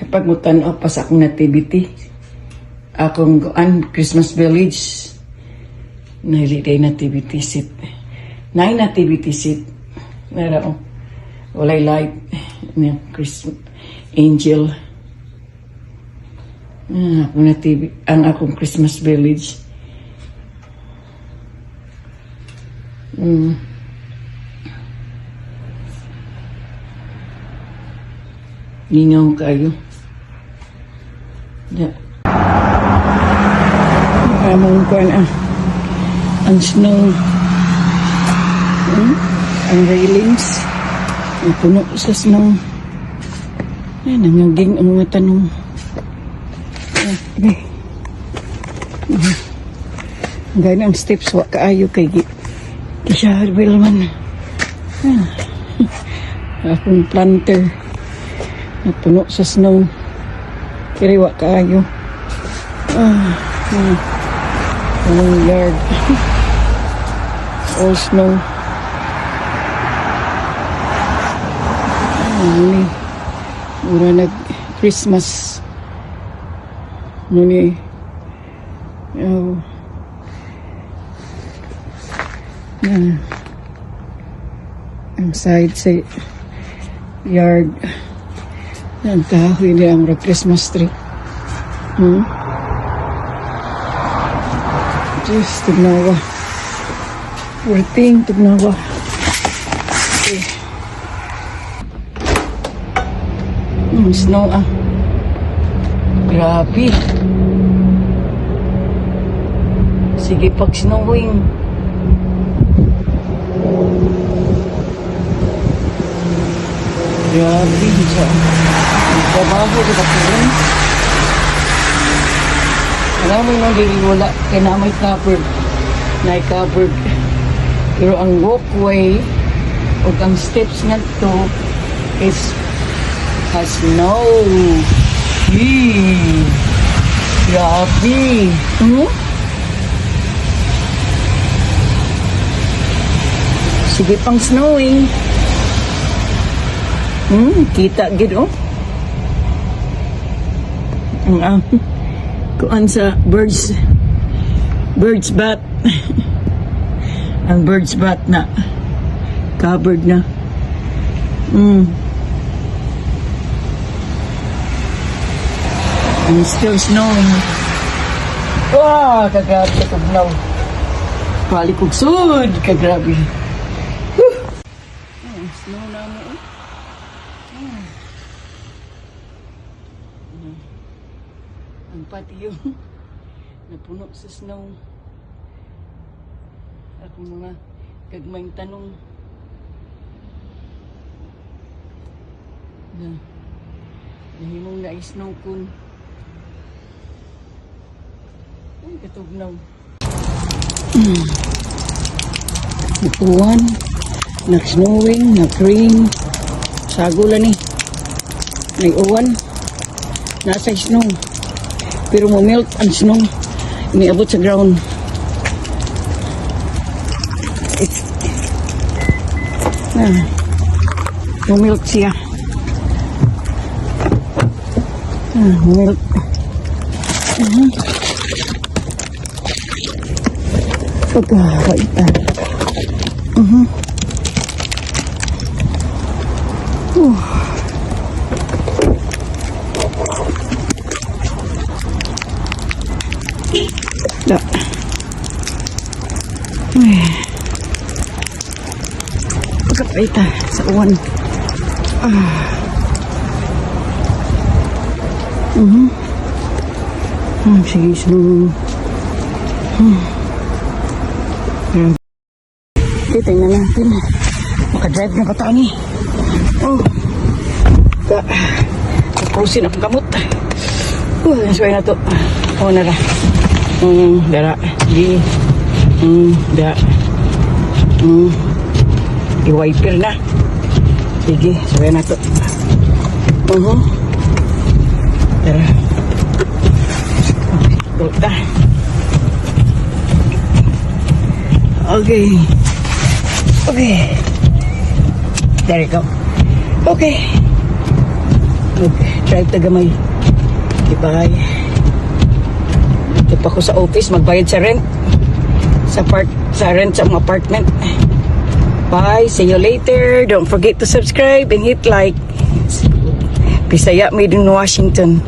pagmutan o pas akong nativity. Akong Christmas Village. Nahiliday nativity seat. Nine nativity seat. Meron. Walay light. Christmas angel. Ang akong Christmas Village. Ningaw kayo. Among kuan ang snow. Ang railings. Ang puno sa snow. Ay, nangaging ang mga tanong. Okay. Gaya ang steps, wak kaayo kay Kisharwil man. Akong planter. Puno sa snow. Kiriwa kaayo. Anong yard. All snow. Mura nag-Christmas. Muni. Ang side sa yard. Ang kahoy niya ang Christmas tree. Just tugnawa. Worting tugnawa. Okay. Snow Grabe. Sige pag snowing. Grabe siya. Trabaho di ba ko rin? Alam mo yung dili wala kaya na may covered. Na-covered. Pero ang walkway o ang steps nga to is has snow. Grabe. Sige pang snowing. Kita gid oh. Ang kuan sa birds bath. Ang birds bath na covered na. And still snowing. Wow, kagrabe ka tugnaw. Palikugsod, kagrabe. Snow na mo eh. Ang patio napuno sa snow. Ako mga kagmayng tanong na nahimong na snow kun ay katugnaw. Uwan, nag-snowing, nag-rain. Sagula ni. May uwan. Nasa snow. Pero mo-melt ang snow. Iniabot sa ground. Mo-melt siya. Mo-melt. Pagkakaitan. Da. Pagkakaitan sa uwan. Sige, slow. Okay, tingnan natin. Makadrive na ba tayo ni? Tapusin akong kamot. Nasway na to. Na ra. Dara. Di. Da. I-wiper na. Sige, sway na to. Dara. Tuta. Okay. Okay. There you go. Okay. Mag-drive ta gamay. Okay, bye. Ito pa ko sa office, magbayad sa rent. Sa rent sa mga apartment. Bye, see you later. Don't forget to subscribe and hit like. Bisaya made in Washington.